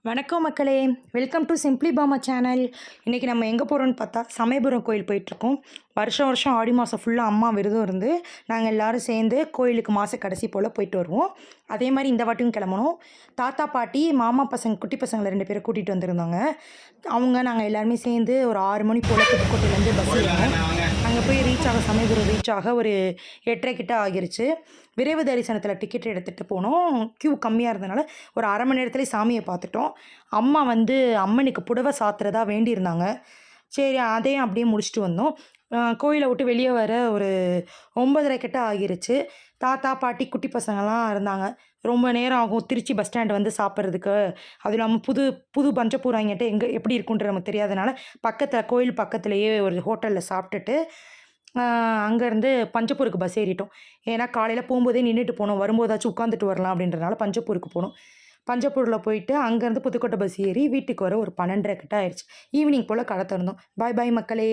வணக்கம் மக்களே, welcome to simply Bama channel. இன்றைக்கி நம்ம எங்கே போகிறோன்னு பார்த்தா சமயபுரம் கோயில் போயிட்டுருக்கோம். வருஷம் வருஷம் ஆடி மாதம் ஃபுல்லாக அம்மா விரதம் இருந்து நாங்கள் எல்லோரும் சேர்ந்து கோயிலுக்கு மாத கடைசி போல் போயிட்டு வருவோம். அதே மாதிரி இந்த வாட்டியும் கிளம்பணும். தாத்தா பாட்டி மாமா பசங்க குட்டி பசங்களை 2 பேரை கூட்டிகிட்டு வந்திருந்தாங்க. நாங்கள் எல்லாருமே சேர்ந்து ஒரு 6 மணி போல் புதுக்கோட்டையிலேருந்து பஸ் ஏறினோம். அங்கே போய் சமயபுரம் ரீச் ஆக ஒரு 8:30 கிட்ட ஆகிருச்சு. விரைவு தரிசனத்தில் டிக்கெட் எடுத்துகிட்டு போனோம். க்யூ கம்மியாக இருந்தனால ஒரு அரை மணி நேரத்துலேயே சாமியை பார்த்துட்டோம். அம்மா அம்மனுக்கு புடவை சாத்துறதா வேண்டியிருந்தாங்க. சரி, அதையும் அப்படியே முடிச்சுட்டு வந்தோம். கோயிலை விட்டு வெளியே வர ஒரு 9:30 கிட்ட ஆகிருச்சு. தாத்தா பாட்டி குட்டி பசங்கள்லாம் இருந்தாங்க. ரொம்ப நேரம் ஆகும் திருச்சி பஸ் ஸ்டாண்டு வந்து சாப்பிட்றதுக்கு. அதுவும் இல்லாமல் புது புது பஞ்சப்பூராங்கிட்ட எப்படி இருக்குன்றது நமக்கு தெரியாதனால கோயில் பக்கத்துலேயே ஒரு ஹோட்டலில் சாப்பிட்டுட்டு அங்கேருந்து பஞ்சப்பூருக்கு பஸ் ஏறிட்டோம். ஏன்னா காலையில் போகும்போதே நின்றுட்டு போனோம், வரும்போதாச்சும் உட்காந்துட்டு வரலாம் அப்படின்றனால பஞ்சப்பூருக்கு போனோம். பஞ்சப்பூரில் போயிட்டு அங்கேருந்து புதுக்கோட்டை பஸ் ஏறி வீட்டுக்கு வர ஒரு 12:30 கிட்ட ஆயிடுச்சு. ஈவினிங் போல் கடை திறந்தோம். பாய் பாய் மக்களே.